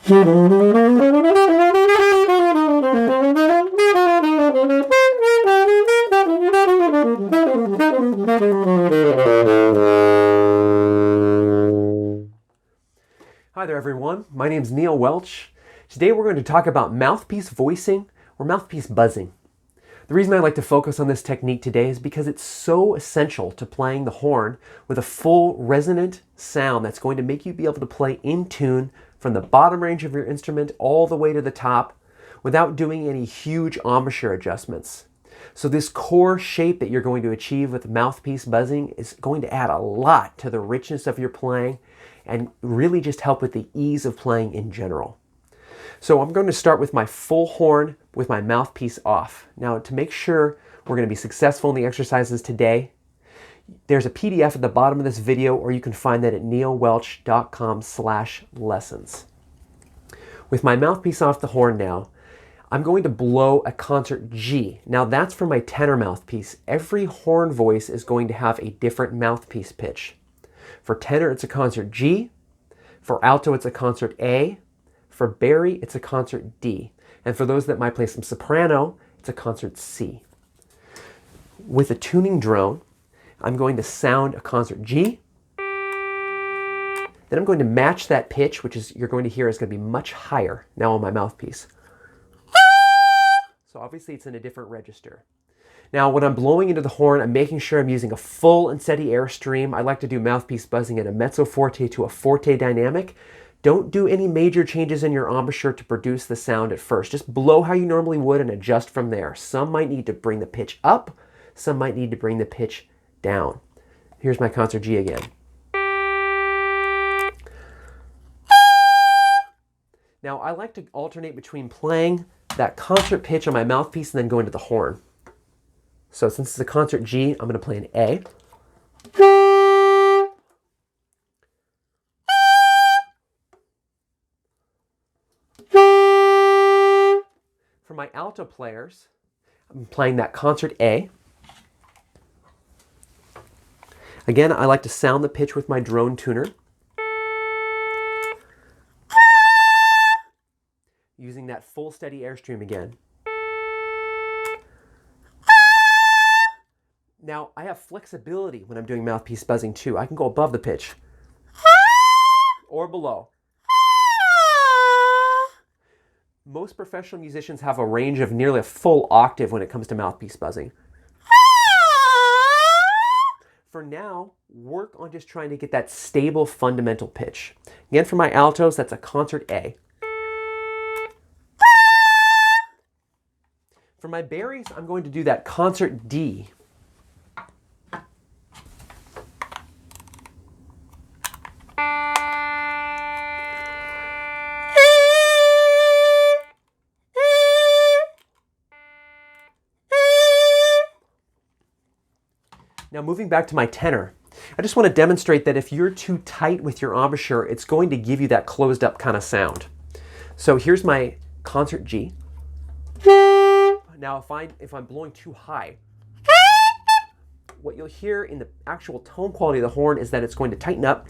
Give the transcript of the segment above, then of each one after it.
Hi there everyone, my name is Neil Welch. Today we're going to talk about mouthpiece voicing or mouthpiece buzzing. The reason I like to focus on this technique today is because it's so essential to playing the horn with a full resonant sound that's going to make you be able to play in tune from the bottom range of your instrument all the way to the top without doing any huge embouchure adjustments. So this core shape that you're going to achieve with mouthpiece buzzing is going to add a lot to the richness of your playing and really just help with the ease of playing in general. So I'm going to start with my full horn with my mouthpiece off. Now to make sure we're going to be successful in the exercises today, there's a PDF at the bottom of this video, or you can find that at neilwelch.com/lessons. With my mouthpiece off the horn now, I'm going to blow a concert G. Now that's for my tenor mouthpiece. Every horn voice is going to have a different mouthpiece pitch. For tenor, it's a concert G. For alto, it's a concert A. For bari, it's a concert D. And for those that might play some soprano, it's a concert C. With a tuning drone, I'm going to sound a concert G. Then I'm going to match that pitch, which is you're going to hear is going to be much higher now on my mouthpiece. So obviously it's in a different register. Now when I'm blowing into the horn, I'm making sure I'm using a full and steady airstream. I like to do mouthpiece buzzing at a mezzo forte to a forte dynamic. Don't do any major changes in your embouchure to produce the sound at first. Just blow how you normally would and adjust from there. Some might need to bring the pitch up, some might need to bring the pitch down. Here's my concert G again. Now I like to alternate between playing that concert pitch on my mouthpiece and then go into the horn. So since it's a concert G, I'm going to play an A. For my alto players, I'm playing that concert A. Again, I like to sound the pitch with my drone tuner, using that full steady airstream again. Now, I have flexibility when I'm doing mouthpiece buzzing too. I can go above the pitch or below. Most professional musicians have a range of nearly a full octave when it comes to mouthpiece buzzing. For now, work on just trying to get that stable fundamental pitch. Again, for my altos, that's a concert A. For my baris, I'm going to do that concert D. Now moving back to my tenor, I just want to demonstrate that if you're too tight with your embouchure, it's going to give you that closed up kind of sound. So here's my concert G. Now if I'm blowing too high, what you'll hear in the actual tone quality of the horn is that it's going to tighten up.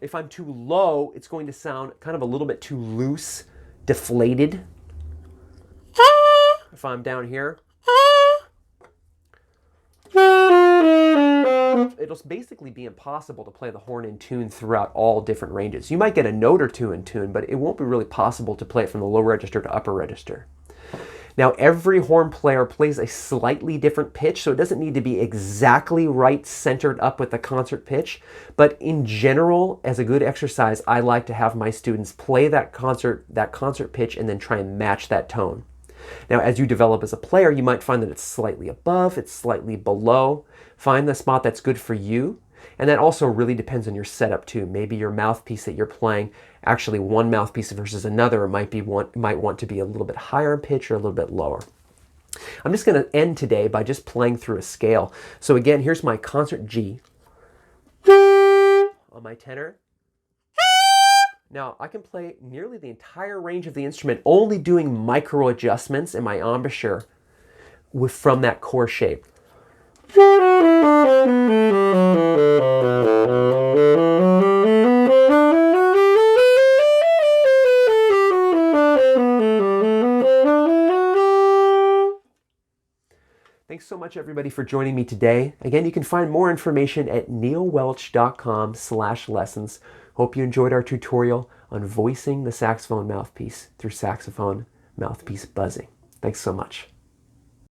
If I'm too low, it's going to sound kind of a little bit too loose, deflated. If I'm down here, it'll basically be impossible to play the horn in tune throughout all different ranges. You might get a note or two in tune, but it won't be really possible to play it from the low register to upper register. Now, every horn player plays a slightly different pitch, so it doesn't need to be exactly right centered up with the concert pitch. But in general, as a good exercise, I like to have my students play that concert pitch and then try and match that tone. Now, as you develop as a player, you might find that it's slightly above, it's slightly below. Find the spot that's good for you. And that also really depends on your setup too. Maybe your mouthpiece that you're playing, actually one mouthpiece versus another might want to be a little bit higher in pitch or a little bit lower. I'm just going to end today by just playing through a scale. So again, here's my concert G on my tenor. Now, I can play nearly the entire range of the instrument, only doing micro adjustments in my embouchure from that core shape. Thanks so much, everybody, for joining me today. Again, you can find more information at neilwelch.com/lessons. Hope you enjoyed our tutorial on voicing the saxophone mouthpiece through saxophone mouthpiece buzzing. Thanks so much.